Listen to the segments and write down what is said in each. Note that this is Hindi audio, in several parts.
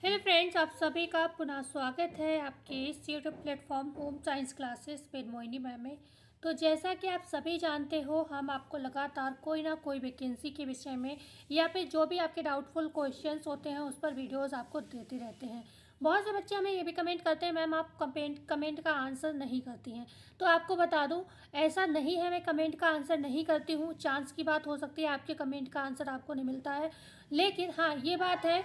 हेलो फ्रेंड्स, आप सभी का पुनः स्वागत है आपके इस YouTube platform home science classes with Mohini ma'am में। तो जैसा कि आप सभी जानते हो, हम आपको लगातार कोई ना कोई वैकेंसी के विषय में या फिर जो भी आपके डाउटफुल क्वेश्चंस होते हैं उस पर वीडियोस आपको देते रहते हैं। बहुत से बच्चे हमें ये भी कमेंट करते हैं, मैम आप कमेंट का आंसर नहीं करती हैं। तो आपको बता दूं, ऐसा नहीं है मैं कमेंट का आंसर नहीं करती हूँ। चांस की बात हो सकती है आपके कमेंट का आंसर आपको नहीं मिलता है, लेकिन हाँ ये बात है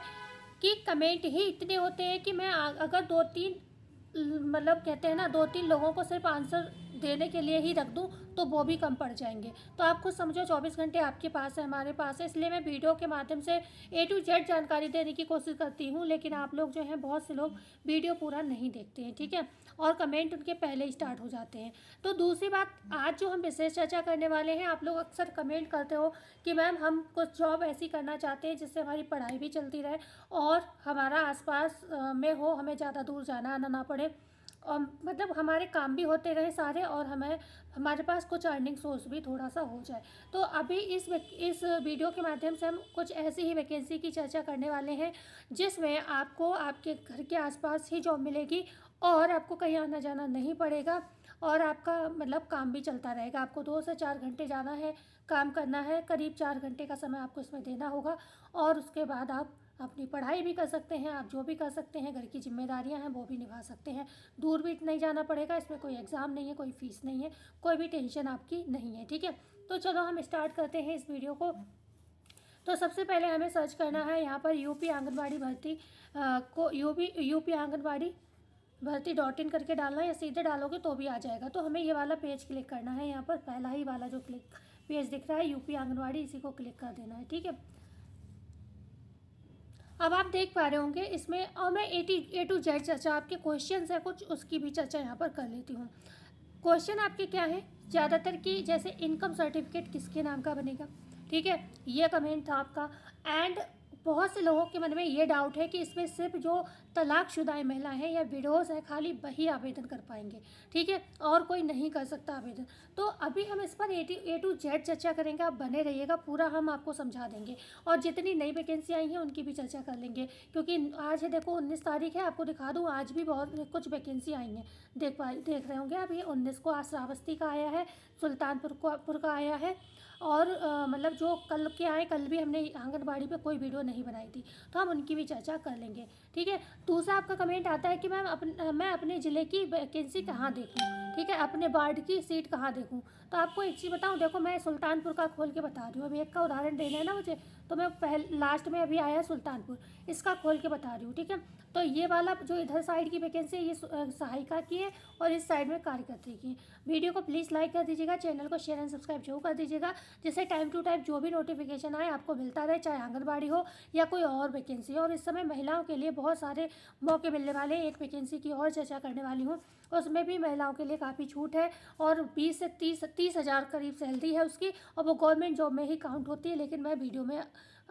कि कमेंट ही इतने होते हैं कि मैं अगर दो तीन मतलब कहते हैं ना, दो तीन लोगों को सिर्फ आंसर देने के लिए ही रख दूं तो वो भी कम पड़ जाएंगे। तो आप खुद समझो, 24 घंटे आपके पास है, हमारे पास है, इसलिए मैं वीडियो के माध्यम से A to Z जानकारी देने की कोशिश करती हूँ। लेकिन आप लोग जो हैं, बहुत से लोग वीडियो पूरा नहीं देखते हैं, ठीक है, और कमेंट उनके पहले ही स्टार्ट हो जाते हैं। तो दूसरी बात, आज जो हम विशेष चर्चा करने वाले हैं, आप लोग अक्सर कमेंट करते हो कि मैम हम कुछ जॉब ऐसी करना चाहते हैं जिससे हमारी पढ़ाई भी चलती रहे और हमारा आसपास में हो, हमें ज़्यादा दूर जाना आना ना पड़े, और मतलब हमारे काम भी होते रहे सारे, और हमें हमारे पास कुछ अर्निंग सोर्स भी थोड़ा सा हो जाए। तो अभी इस वीडियो के माध्यम से हम कुछ ऐसी ही वैकेंसी की चर्चा करने वाले हैं जिसमें आपको आपके घर के आसपास ही जॉब मिलेगी और आपको कहीं आना जाना नहीं पड़ेगा, और आपका मतलब काम भी चलता रहेगा। आपको 2 से 4 घंटे जाना है, काम करना है, करीब 4 घंटे का समय आपको इसमें देना होगा, और उसके बाद आप अपनी पढ़ाई भी कर सकते हैं, आप जो भी कर सकते हैं, घर की जिम्मेदारियां हैं वो भी निभा सकते हैं। दूर भी नहीं जाना पड़ेगा, इसमें कोई एग्ज़ाम नहीं है, कोई फ़ीस नहीं है, कोई भी टेंशन आपकी नहीं है, ठीक है। तो चलो हम स्टार्ट करते हैं इस वीडियो को। तो सबसे पहले हमें सर्च करना है यहाँ पर यूपी आंगनबाड़ी भर्ती को यूपी आंगनबाड़ी भर्ती .in करके डालना है, या सीधे डालोगे तो भी आ जाएगा। तो हमें ये वाला पेज क्लिक करना है, यहाँ पर पहला ही वाला जो पेज दिख रहा है यूपी आंगनबाड़ी, इसी को क्लिक कर देना है, ठीक है। अब आप देख पा रहे होंगे इसमें, और मैं A to Z चर्चा, आपके क्वेश्चन है कुछ, उसकी भी चर्चा यहाँ पर कर लेती हूँ। क्वेश्चन आपके क्या है ज़्यादातर की, जैसे इनकम सर्टिफिकेट किसके नाम का बनेगा, ठीक है, ये कमेंट था आपका। एंड बहुत से लोगों के मन में ये डाउट है कि इसमें सिर्फ जो तलाकशुदा महिलाएं हैं या विडोज़ हैं, खाली वही आवेदन कर पाएंगे, ठीक है, और कोई नहीं कर सकता आवेदन। तो अभी हम इस पर A to Z चर्चा करेंगे, आप बने रहिएगा, पूरा हम आपको समझा देंगे, और जितनी नई वैकेंसी आई हैं उनकी भी चर्चा कर लेंगे। क्योंकि आज है, देखो 19 तारीख है, आपको दिखा दूँ, आज भी बहुत कुछ वैकेंसी आई हैं। देख रहे होंगे आप, ये 19 को आज श्रावस्ती का आया है, सुल्तानपुर का आया है, और मतलब जो कल के आए, कल भी हमने आंगनबाड़ी पे कोई वीडियो नहीं बनाई थी, तो हम उनकी भी चर्चा कर लेंगे, ठीक है। दूसरा आपका कमेंट आता है कि मैम मैं अपने ज़िले की वैकेंसी कहाँ देखूँ, ठीक है, अपने वार्ड की सीट कहाँ देखूँ। तो आपको एक चीज़ बताऊँ, देखो मैं सुल्तानपुर का खोल के बता रही हूँ, अभी एक का उदाहरण देना है ना मुझे, तो मैं लास्ट में अभी आया सुल्तानपुर, इसका खोल के बता रही हूँ, ठीक है। तो ये वाला जो इधर साइड की वैकेंसी है, ये सहायिका की है, और इस साइड में कार्यकर्त्री की है। वीडियो को प्लीज़ लाइक कर दीजिएगा, चैनल को शेयर एंड सब्सक्राइब जरूर कर दीजिएगा, जिससे टाइम टू टाइम जो भी नोटिफिकेशन आए आपको मिलता रहे, चाहे आंगनबाड़ी हो या कोई और वैकेंसी हो। और इस समय महिलाओं के लिए बहुत सारे मौके मिलने वाले हैं। एक वैकेंसी की और चर्चा करने वाली हूँ, उसमें भी महिलाओं के लिए काफ़ी छूट है, और 20 से 30 हज़ार करीब सैलरी है उसकी, और वो गवर्नमेंट जॉब में ही काउंट होती है। लेकिन मैं वीडियो में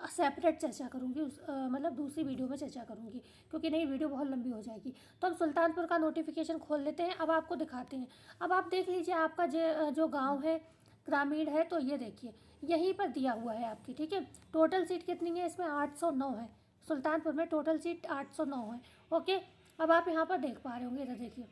सेपरेट चर्चा करूँगी, मतलब दूसरी वीडियो में चर्चा करूँगी, क्योंकि नहीं वीडियो बहुत लंबी हो जाएगी। तो हम सुल्तानपुर का नोटिफिकेशन खोल लेते हैं, अब आपको दिखाते हैं। अब आप देख लीजिए, आपका जो गाँव है, ग्रामीण है, तो ये देखिए यहीं पर दिया हुआ है आपकी, ठीक है। टोटल सीट कितनी है इसमें, 809 है। सुल्तानपुर में टोटल सीट 809 है, ओके। अब आप यहाँ पर देख पा रहे होंगे, इधर देखिए,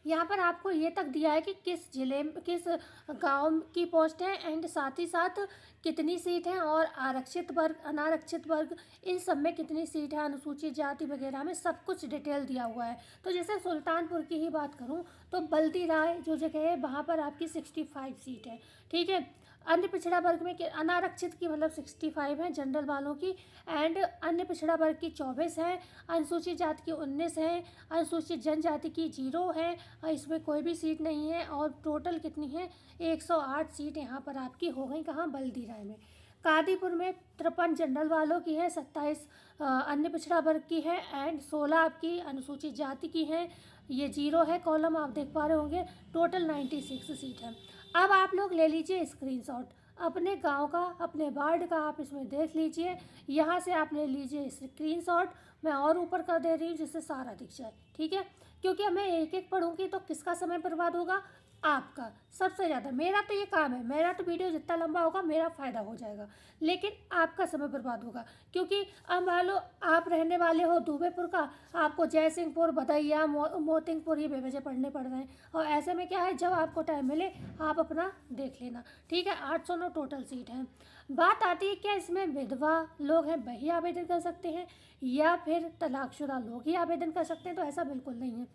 यहाँ पर आपको ये तक दिया है कि किस जिले में, किस गांव की पोस्ट है, एंड साथ ही साथ कितनी सीट है, और आरक्षित वर्ग, अनारक्षित वर्ग, इन सब में कितनी सीट है, अनुसूचित जाति वगैरह में सब कुछ डिटेल दिया हुआ है। तो जैसे सुल्तानपुर की ही बात करूँ, तो बल्दी राय जो जगह है, वहाँ पर आपकी 65 सीट है, ठीक है। अन्य पिछड़ा वर्ग में अनारक्षित की मतलब 65 है, जनरल वालों की, एंड अन्य पिछड़ा वर्ग की 24 है, अनुसूचित जाति की 19 है, अनुसूचित जनजाति की 0 है, इसमें कोई भी सीट नहीं है। और टोटल कितनी है, 108 सीट यहाँ पर आपकी हो गई, कहाँ, बल्दी राय में। कादीपुर में 53 जनरल वालों की है, 27 अन्य पिछड़ा वर्ग की है, एंड 16 आपकी अनुसूचित जाति की है, ये 0 है कॉलम, आप देख पा रहे होंगे। टोटल 96 सीट है। अब आप लोग ले लीजिए स्क्रीनशॉट अपने गांव का, अपने वार्ड का, आप इसमें देख लीजिए, यहाँ से आप ले लीजिए स्क्रीनशॉट। मैं और ऊपर कर दे रही हूँ जिससे सारा दिख जाए, ठीक है, क्योंकि मैं एक एक पढ़ूंगी तो किसका समय बर्बाद होगा, आपका सबसे ज़्यादा, मेरा तो ये काम है, मेरा तो वीडियो जितना लंबा होगा मेरा फ़ायदा हो जाएगा, लेकिन आपका समय बर्बाद होगा। क्योंकि अब मान लो आप रहने वाले हो दूबेपुर का, आपको जयसिंहपुर, भदैया, मोतिंगपुर ये बेवजह पढ़ने पड़ रहे हैं, और ऐसे में क्या है, जब आपको टाइम मिले आप अपना देख लेना। ठीक है, 809 टोटल सीट हैं। बात आती है क्या इसमें विधवा लोग हैं वही आवेदन कर सकते हैं या फिर तलाकशुदा लोग ही आवेदन कर सकते हैं? तो ऐसा बिल्कुल नहीं है,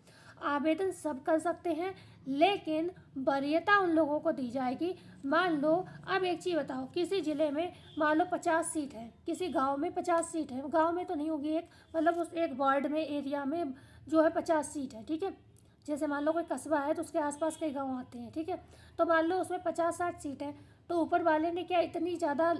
आवेदन सब कर सकते हैं, लेकिन वरीयता उन लोगों को दी जाएगी। मान लो, अब एक चीज़ बताओ, किसी ज़िले में मान लो 50 सीट है, किसी गांव में 50 सीट है, गांव में तो नहीं होगी, एक मतलब उस एक वार्ड में, एरिया में जो है 50 सीट है। ठीक है, जैसे मान लो कोई कस्बा है तो उसके आसपास कई गांव आते हैं। ठीक है, तो मान लो उसमें 50-60 सीट है, तो ऊपर वाले ने क्या इतनी ज़्यादा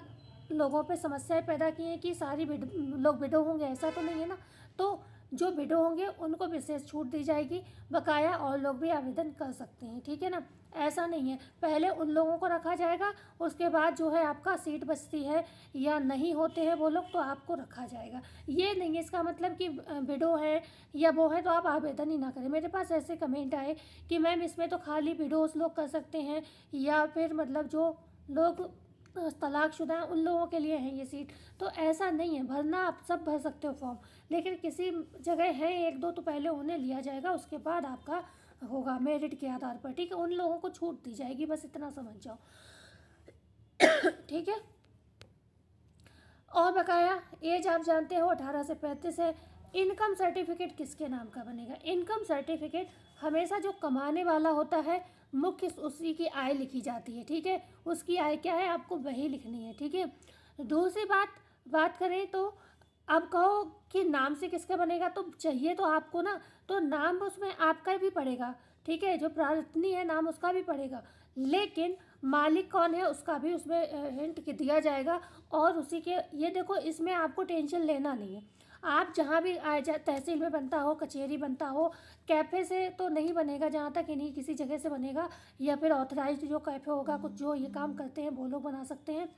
लोगों पे समस्याएं पैदा की हैं कि सारी लोग विडो होंगे, ऐसा तो नहीं है ना। तो जो विडो होंगे उनको विशेष छूट दी जाएगी, बकाया और लोग भी आवेदन कर सकते हैं। ठीक है ना, ऐसा नहीं है, पहले उन लोगों को रखा जाएगा, उसके बाद जो है आपका सीट बचती है या नहीं होते हैं वो लोग तो आपको रखा जाएगा। ये नहीं है इसका मतलब कि विडो है या वो है तो आप आवेदन ही ना करें। मेरे पास ऐसे कमेंट आए कि मैम इसमें तो खाली विडोस लोग कर सकते हैं या फिर मतलब जो लोग तलाकशुदा हैं उन लोगों के लिए है ये सीट। तो ऐसा नहीं है, भरना आप सब भर सकते हो फॉर्म, लेकिन किसी जगह है एक दो तो पहले उन्हें लिया जाएगा, उसके बाद आपका होगा मेरिट के आधार पर। ठीक है, उन लोगों को छूट दी जाएगी, बस इतना समझ जाओ। ठीक है, और बकाया एज आप जानते हो 18 से 35 है। इनकम सर्टिफिकेट किसके नाम का बनेगा? इनकम सर्टिफिकेट हमेशा जो कमाने वाला होता है मुख्य उसी की आय लिखी जाती है। ठीक है, उसकी आय क्या है आपको वही लिखनी है। ठीक है, दूसरी बात करें तो अब कहो कि नाम से किसका बनेगा, तो चाहिए तो आपको ना, तो नाम उसमें आपका भी पड़ेगा। ठीक है, जो प्रार्थनी है नाम उसका भी पड़ेगा, लेकिन मालिक कौन है उसका भी उसमें हिंट दिया जाएगा। और उसी के ये देखो, इसमें आपको टेंशन लेना नहीं है, आप जहाँ भी आए, तहसील में बनता हो, कचहरी बनता हो, कैफ़े से तो नहीं बनेगा जहाँ तक इन्हीं किसी जगह से बनेगा, या फिर ऑथराइज्ड जो कैफ़े होगा, कुछ जो ये काम करते हैं वो लोग बना सकते हैं।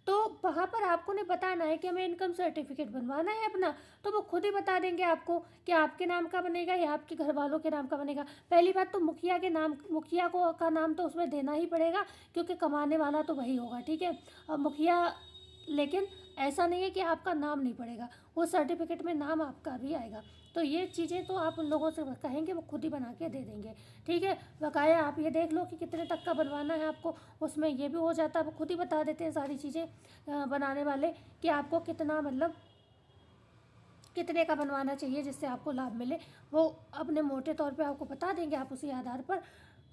तो वहाँ पर आपको नहीं बताना है कि हमें इनकम सर्टिफिकेट बनवाना है अपना, तो वो खुद ही बता देंगे आपको कि आपके नाम का बनेगा या आपके घर वालों के नाम का बनेगा। पहली बात तो मुखिया के नाम, मुखिया को का नाम तो उसमें देना ही पड़ेगा, क्योंकि कमाने वाला तो वही होगा। ठीक है, और मुखिया, लेकिन ऐसा नहीं है कि आपका नाम नहीं पड़ेगा, वो सर्टिफिकेट में नाम आपका भी आएगा। तो ये चीज़ें तो आप उन लोगों से कहेंगे वो खुद ही बना के दे देंगे। ठीक है, बकाया आप ये देख लो कि कितने तक का बनवाना है आपको, उसमें ये भी हो जाता है, वो खुद ही बता देते हैं सारी चीज़ें बनाने वाले कि आपको कितना मतलब कितने का बनवाना चाहिए जिससे आपको लाभ मिले। वो अपने मोटे तौर पे आपको बता देंगे, आप उसी आधार पर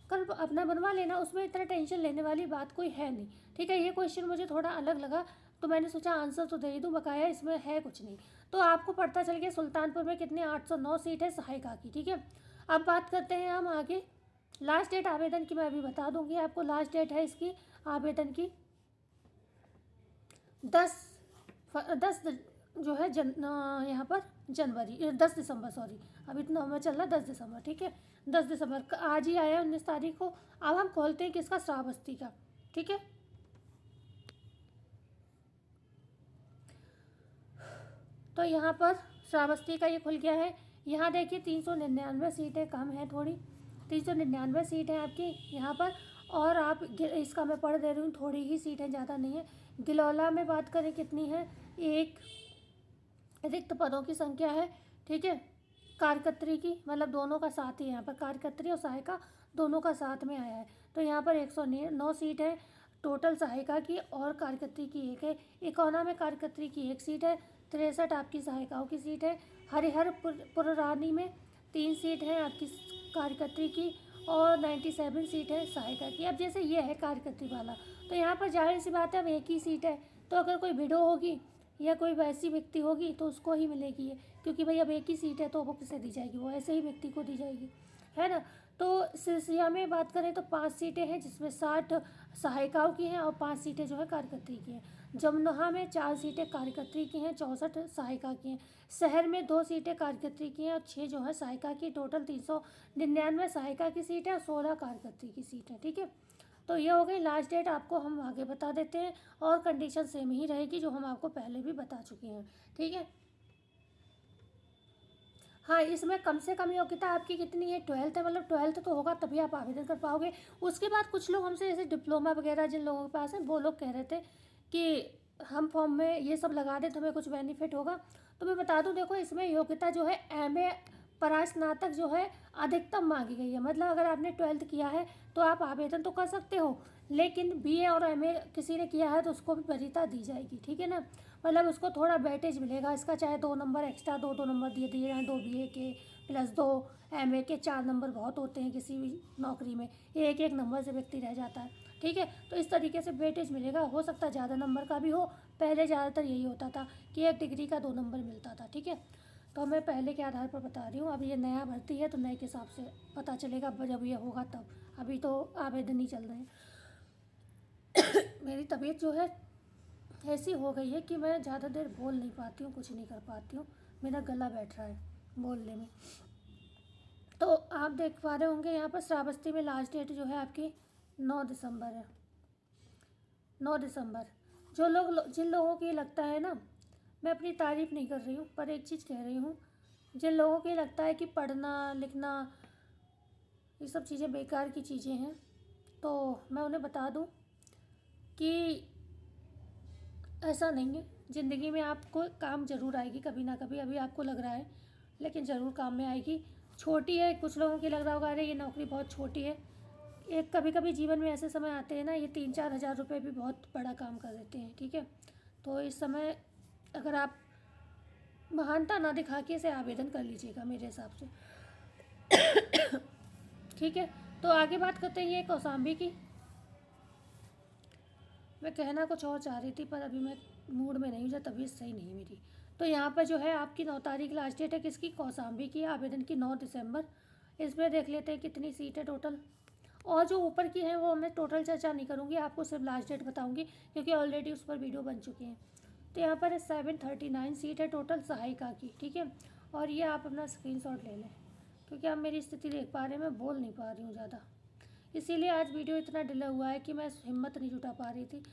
कल अपना बनवा लेना, उसमें इतना टेंशन लेने वाली बात कोई है नहीं। ठीक है, ये क्वेश्चन मुझे थोड़ा अलग लगा तो मैंने सोचा आंसर तो दे ही दूँ, बकाया इसमें है कुछ नहीं। तो आपको पता चल गया सुल्तानपुर में कितने 809 सीट है सहायिका की। ठीक है, अब बात करते हैं हम आगे। लास्ट डेट आवेदन की मैं अभी बता दूंगी आपको, लास्ट डेट है इसकी आवेदन की 10 जो है यहाँ पर जनवरी 10 दिसंबर, सॉरी अभी तो नवंबर चल रहा है, 10 दिसंबर। ठीक है, 10 दिसंबर आज ही आया 19 तारीख को। अब हम खोलते हैं किसका, श्रावस्ती का। ठीक है, तो यहाँ पर श्रावस्ती का ये खुल गया है। यहाँ देखिए 399 सीटें कम है थोड़ी, 399 सीट है आपकी यहाँ पर। और आप इसका मैं पढ़ दे रही हूँ, थोड़ी ही सीटें, ज़्यादा नहीं है। गिलौला में बात करें कितनी है, एक रिक्त पदों की संख्या है। ठीक है, कारकत्री की मतलब दोनों का साथ ही यहाँ पर, कारकत्री और सहायिका दोनों का साथ में आया है। तो यहाँ पर 109 सीट है टोटल सहायिका की, और कारकत्री की एक है। इकोना में कारकत्री की एक सीट है, 63 आपकी सहायिकाओं की सीट है। हरिहर पुरानी में 3 सीट है आपकी कार्यकर्त्री की, और 97 सीट है सहायिका की। अब जैसे ये है कार्यकर्त्री वाला, तो यहाँ पर जाहिर सी बात है अब एक ही सीट है, तो अगर कोई विडो होगी या कोई वैसी व्यक्ति होगी तो उसको ही मिलेगी ये, क्योंकि भाई अब एक ही सीट है तो वो किसे दी जाएगी, वो ऐसे ही व्यक्ति को दी जाएगी, है ना। तो सिरसिया में बात करें तो 5 सीटें हैं, जिसमें 60 सहायिकाओं की हैं और 5 सीटें जो है कार्यकर्त्री की हैं। जमनोहा में 4 सीटें कार्यकर्त्री की हैं, 64 सहायिका की हैं। शहर में 2 सीटें कार्यकर्त्री की हैं और 6 जो है सहायिका की। टोटल 399 सहायिका की सीट है और 16 कार्यकर्त्री की सीट है। ठीक है, तो ये हो गई लास्ट डेट, आपको हम आगे बता देते हैं, और कंडीशन सेम ही रहेगी जो हम आपको पहले भी बता चुके हैं। ठीक है, हाँ, इसमें कम से कम योग्यता आपकी कितनी है, 12th है, मतलब 12th तो होगा तभी आप आवेदन कर पाओगे। उसके बाद कुछ लोग हमसे जैसे डिप्लोमा वगैरह जिन लोगों के पास है, वो लोग कह रहे थे कि हम फॉर्म में ये सब लगा दें तो हमें कुछ बेनिफिट होगा। तो मैं बता दूं, देखो इसमें योग्यता जो है एमए परास्नातक जो है अधिकतम मांगी गई है। मतलब अगर आपने 12th किया है तो आप आवेदन तो कर सकते हो, लेकिन बीए और एमए किसी ने किया है तो उसको भी वरीयता दी जाएगी, ठीक है ना। मतलब उसको थोड़ा वेटेज मिलेगा इसका, चाहे 2 नंबर एक्स्ट्रा, दो नंबर दिए दिए जाएँ, 2 बीए के प्लस 2 एमए के, 4 नंबर बहुत होते हैं किसी भी नौकरी में, एक एक नंबर से व्यक्ति रह जाता है, ठीक है। तो इस तरीके से वेटेज मिलेगा, हो सकता है ज़्यादा नंबर का भी हो। पहले ज़्यादातर यही होता था कि एक डिग्री का 2 नंबर मिलता था, ठीक है। तो मैं पहले के आधार पर बता रही हूँ, अब ये नया भर्ती है तो नए के हिसाब से पता चलेगा जब ये होगा तब। अभी तो आवेदन ही चल रहे हैं। मेरी तबीयत जो है ऐसी हो गई है कि मैं ज़्यादा देर बोल नहीं पाती हूँ, कुछ नहीं कर पाती हूँ, मेरा गला बैठ रहा है बोलने में। तो आप देख पा रहे होंगे यहाँ पर श्रावस्ती में लास्ट डेट जो है आपकी 9 दिसंबर है। 9 दिसंबर। जिन लोगों की लगता है ना, मैं अपनी तारीफ़ नहीं कर रही हूँ पर एक चीज़ कह रही हूँ, जिन लोगों की लगता है कि पढ़ना लिखना ये सब चीज़ें बेकार की चीज़ें हैं, तो मैं उन्हें बता दूँ कि ऐसा नहीं है। ज़िंदगी में आपको काम ज़रूर आएगी कभी ना कभी, अभी आपको लग रहा है लेकिन ज़रूर काम में आएगी। छोटी है, कुछ लोगों की लग रहा होगा अरे ये नौकरी बहुत छोटी है। एक कभी कभी जीवन में ऐसे समय आते हैं ना, ये 3-4 हज़ार रुपये भी बहुत बड़ा काम कर देते हैं, ठीक है। तो इस समय अगर आप महानता ना दिखा के इसे आवेदन कर लीजिएगा मेरे हिसाब से, ठीक है। तो आगे बात करते हैं ये कौशाम्बी की। मैं कहना कुछ और चाह रही थी पर अभी मैं मूड में नहीं हूँ, तबीयत सही नहीं है मेरी। तो यहाँ पर जो है आपकी 9 तारीख लास्ट डेट है किसकी, कौशाम्बी की, आवेदन की 9 दिसंबर। इसमें देख लेते हैं कितनी सीट है टोटल, और जो ऊपर की है वो मैं टोटल चर्चा नहीं करूँगी, आपको सिर्फ लास्ट डेट बताऊँगी क्योंकि ऑलरेडी उस पर वीडियो बन चुकी हैं। तो यहाँ पर 739 सीट है टोटल सहायिका की, ठीक है। और ये आप अपना स्क्रीनशॉट ले लें क्योंकि आप मेरी स्थिति देख पा रहे हैं, मैं बोल नहीं पा रही हूँ ज़्यादा, इसीलिए आज वीडियो इतना डिले हुआ है कि मैं हिम्मत नहीं जुटा पा रही थी।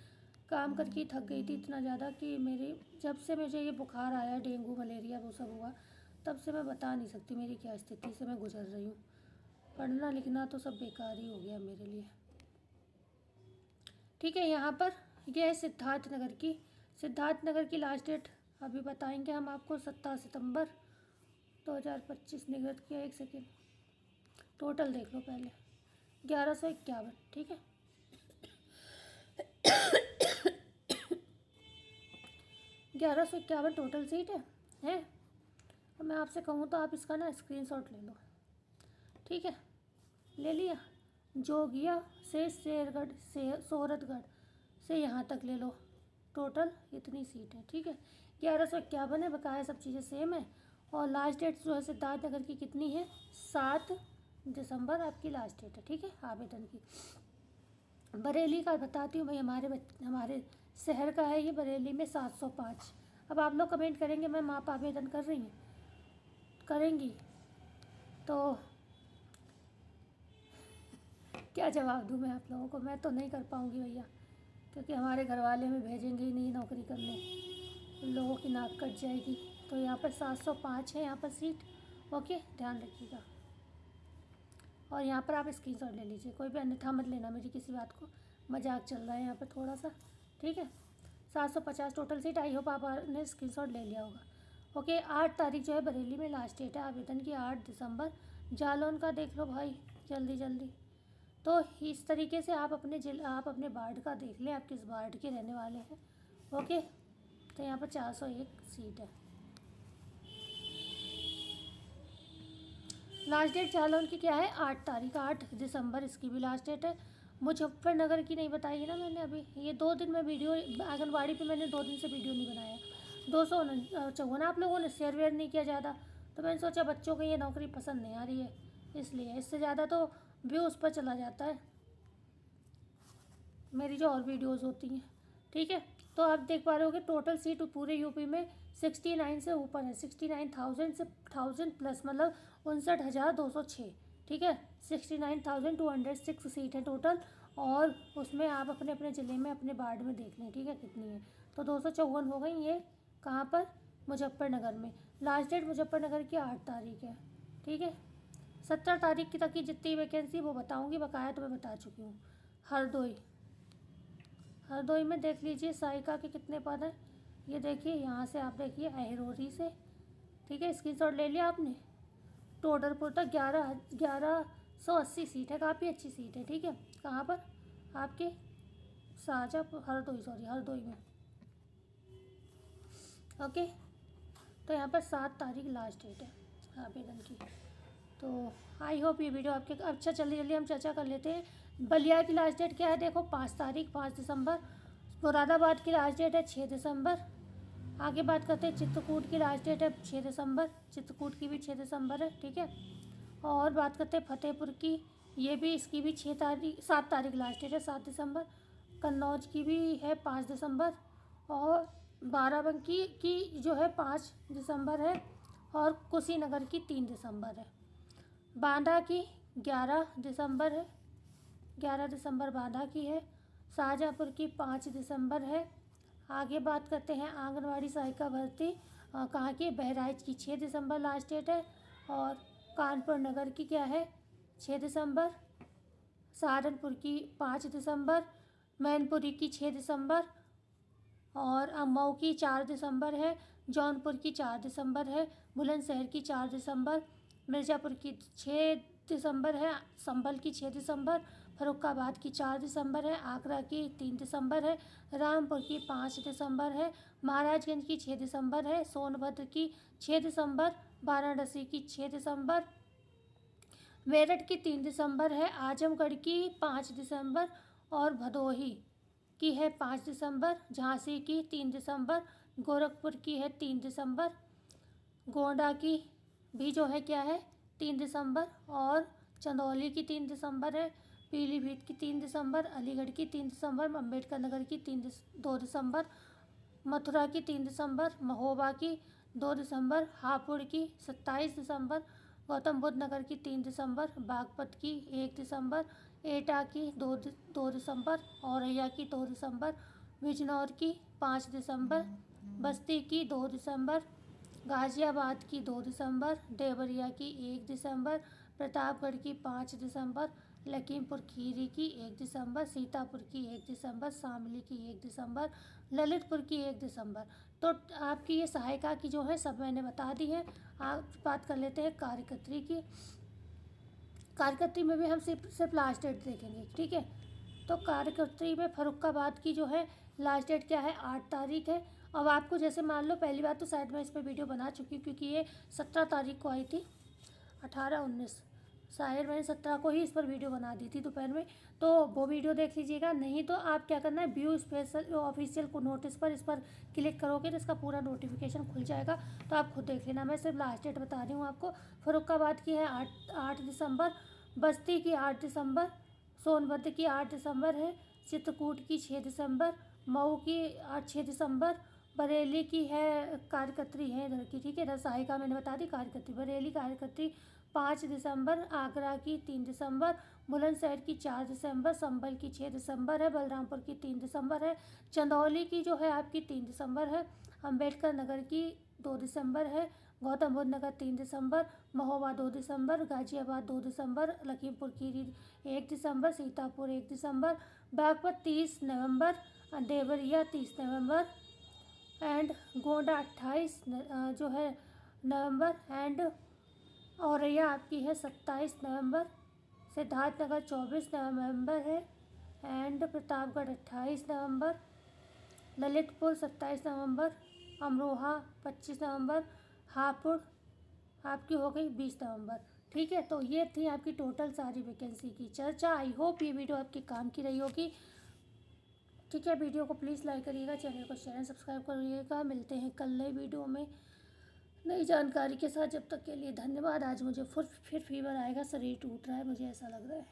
काम करके थक गई थी इतना ज़्यादा कि मेरी, जब से मुझे ये बुखार आया, डेंगू मलेरिया वो सब हुआ, तब से मैं बता नहीं सकती मेरी क्या स्थिति से मैं गुजर रही हूँ। पढ़ना लिखना तो सब बेकार ही हो गया मेरे लिए, ठीक है। यहाँ पर यह है सिद्धार्थनगर की, सिद्धार्थनगर की लास्ट डेट अभी बताएंगे हम आपको, 17 सितंबर 2025 निगत किया। एक सेकेंड, टोटल देख लो पहले, 1151, ठीक है। 1151 टोटल सीट है। अब मैं आपसे कहूँ तो आप इसका ना स्क्रीनशॉट ले लो, ठीक है। ले लिया, जोगिया से शेरगढ़ से सोहरतगढ़ से यहाँ तक ले लो, टोटल इतनी सीट है, ठीक है। 1151 है, बकाया सब चीज़ें सेम है। और लास्ट डेट जो है सिद्धार्थनगर की कितनी है, 7 दिसंबर आपकी लास्ट डेट है, ठीक है, आवेदन की। बरेली का बताती हूँ भाई, हमारे शहर का है ये, बरेली में 705। अब आप लोग कमेंट करेंगे मैम आप आवेदन कर रही हैं, करेंगी तो क्या जवाब दूँ मैं आप लोगों को, मैं तो नहीं कर पाऊँगी भैया, क्योंकि हमारे घर वाले में भेजेंगे ही नहीं नौकरी करने, उन लोगों की नाक कट जाएगी। तो यहाँ पर 705 है यहाँ पर सीट, ओके, ध्यान रखिएगा। और यहाँ पर आप स्क्रीनशॉट ले लीजिए, कोई भी अन्यथा मत लेना मेरी किसी बात को, मजाक चल रहा है यहाँ पर थोड़ा सा, ठीक है। 750 टोटल सीट, आई होप आपने स्क्रीनशॉट ले लिया होगा, ओके। 8 तारीख जो है बरेली में लास्ट डेट है आवेदन की, 8 दिसंबर। जालौन का देख लो भाई जल्दी जल्दी। तो इस तरीके से आप अपने वार्ड का देख लें, आप किस वार्ड के रहने वाले हैं, ओके। तो यहाँ पर 401 सीट है। लास्ट डेट जालौन की क्या है, 8 तारीख, 8 दिसंबर इसकी भी लास्ट डेट है। मुजफ्फरनगर की नहीं बताई ना मैंने अभी, ये 2 दिन में वीडियो, आंगनबाड़ी पे मैंने 2 दिन से वीडियो नहीं बनाया। 254 आप लोगों ने शेयर वेयर नहीं किया ज़्यादा, तो मैंने सोचा बच्चों को ये नौकरी पसंद नहीं आ रही है, इसलिए इससे ज़्यादा तो व्यू उस पर चला जाता है मेरी जो और वीडियोज़ होती हैं, ठीक है। तो आप देख पा रहे होगे टोटल सीट पूरे यूपी में 69 से ऊपर है, 69,000 से 1000 प्लस, मतलब 59,206, ठीक है। 69,206 सीट है टोटल, और उसमें आप अपने अपने ज़िले में अपने वार्ड में देख लें, ठीक है, कितनी है। तो 254 हो गई ये, कहाँ पर, मुजफ्फरनगर में। लास्ट डेट मुजफ्फरनगर की 8 तारीख है, ठीक है। 17 तारीख की तक की जितनी वैकेंसी वो बताऊंगी, बकाया तो मैं बता चुकी हूँ। हरदोई में देख लीजिए सहायिका के कितने पद हैं, ये देखिए यहाँ से आप देखिए अहिरोरी से, ठीक है, स्क्रीनशॉट ले लिया आपने। टोडरपुर तक 1180 सीट है, काफ़ी अच्छी सीट है, ठीक है। कहाँ पर? आपके शाहजहाँपुर, हरदोई में, ओके। तो यहाँ पर 7 तारीख लास्ट डेट है आवेदन की। तो आई होप ये वीडियो आपके अच्छा, जल्दी जल्दी हम चर्चा कर लेते हैं। बलिया की लास्ट डेट क्या है देखो, 5 दिसंबर। मुरादाबाद की लास्ट डेट है 6 दिसंबर। आगे बात करते हैं, चित्रकूट की लास्ट डेट है 6 दिसंबर, चित्रकूट की भी 6 दिसंबर है, ठीक है। और बात करते हैं फतेहपुर की, ये भी, इसकी भी 7 तारीख लास्ट डेट है, 7 दिसंबर। कन्नौज की भी है 5 दिसंबर। और बाराबंकी की जो है 5 दिसंबर है। और कुशीनगर की 3 दिसंबर है। बांदा की 11 दिसंबर है, 11 दिसंबर बांदा की है। शाहजहाँपुर की 5 दिसंबर है। आगे बात करते हैं आंगनवाड़ी सहायिका भर्ती, कहाँ की? बहराइच की 6 दिसंबर लास्ट डेट है। और कानपुर नगर की क्या है? 6 दिसंबर। सहारनपुर की 5 दिसंबर। मैनपुरी की 6 दिसंबर। और मऊ की 4 दिसंबर है। जौनपुर की 4 दिसंबर है। बुलंदशहर की 4 दिसंबर। मिर्ज़ापुर की 6 दिसंबर है। संभल की 6 दिसंबर। फर्रुखाबाद की 4 दिसंबर है। आगरा की 3 दिसंबर है। रामपुर की 5 दिसंबर है। महाराजगंज की 6 दिसंबर है। सोनभद्र की 6 दिसंबर। वाराणसी की 6 दिसंबर। मेरठ की 3 दिसंबर है। आजमगढ़ की 5 दिसंबर। और भदोही की है 5 दिसंबर। झांसी की 3 दिसंबर। गोरखपुर की है 3 दिसंबर। गोंडा की भी जो है क्या है 3 दिसंबर। और चंदौली की 3 दिसंबर है। पीलीभीत की 3 दिसंबर। अलीगढ़ की 3 दिसंबर। अम्बेडकर नगर की 2 दिसंबर। मथुरा की 3 दिसंबर। महोबा की 2 दिसंबर। हापुड़ की 27 दिसंबर। गौतम बुद्ध नगर की 3 दिसंबर। बागपत की 1 दिसंबर। एटा की 2 दिसंबर। औरैया की 2 दिसंबर। बिजनौर की 5 दिसंबर। बस्ती की 2 दिसंबर। गाज़ियाबाद की 2 दिसंबर। देवरिया की 1 दिसंबर। प्रतापगढ़ की 5 दिसंबर। लखीमपुर खीरी की 1 दिसंबर। सीतापुर की 1 दिसंबर। शामली की 1 दिसंबर। ललितपुर की 1 दिसंबर। तो आपकी ये सहायिका की जो है सब मैंने बता दी है। आप बात कर लेते हैं कार्यकर्त्री की। कार्यकर्त्री में भी हम सिर्फ लास्ट डेट देखेंगे, ठीक है। तो कार्यकर्त्री में फर्रुखाबाद की जो है लास्ट डेट क्या है 8 तारीख है। अब आपको जैसे मान लो, पहली बात तो शायद मैं इस पर वीडियो बना चुकी हूँ क्योंकि ये 17 तारीख को आई थी, 18-19 शायद मैंने 17 को ही इस पर वीडियो बना दी थी दोपहर में, तो वो वीडियो देख लीजिएगा। नहीं तो आप क्या करना है, व्यू स्पेशल ऑफिशियल को नोटिस पर इस पर क्लिक करोगे तो इसका पूरा नोटिफिकेशन खुल जाएगा, तो आप खुद देख लेना। मैं सिर्फ लास्ट डेट बता रही हूँ आपको। फर्रुखाबाद की है 8 दिसंबर। बस्ती की 8 दिसंबर। सोनभद्र की 8 दिसंबर है। चित्रकूट की 6 दिसंबर। मऊ की 6 दिसंबर। बरेली की है कार्यकर्त्री है इधर की, ठीक है। इधर सहायिका मैंने बता दी, कार्यकर्त्री बरेली कार्यकर्त्री 5 दिसंबर। आगरा की 3 दिसंबर। बुलंदशहर की 4 दिसंबर। संभल की 6 दिसंबर है। बलरामपुर की 3 दिसंबर है। चंदौली की जो है आपकी 3 दिसंबर है। अम्बेडकर नगर की 2 दिसंबर है। गौतम बुद्ध नगर 3 दिसंबर। महोबा 2 दिसंबर। गाज़ियाबाद 2 दिसंबर। लखीमपुर खीरी 1 दिसंबर। सीतापुर 1 दिसंबर। बागपत 30 नवंबर। देवरिया 30 नवंबर। एंड गोंडा 28 जो है नवंबर। एंड औरैया आपकी है 27 नवंबर। सिद्धार्थनगर 24 नवंबर है। एंड प्रतापगढ़ 28 नवंबर। ललितपुर 27 नवंबर। अमरोहा 25 नवंबर। हापुड़ आपकी हो गई 20 नवंबर, ठीक है। तो ये थी आपकी टोटल सारी वैकेंसी की चर्चा। आई होप ये वीडियो आपके काम की रही होगी, ठीक है। वीडियो को प्लीज़ लाइक करिएगा, चैनल को शेयर सब्सक्राइब करिएगा। मिलते हैं कल नई वीडियो में नई जानकारी के साथ। जब तक के लिए धन्यवाद। आज मुझे फिर फीवर आएगा, शरीर टूट रहा है, मुझे ऐसा लग रहा है।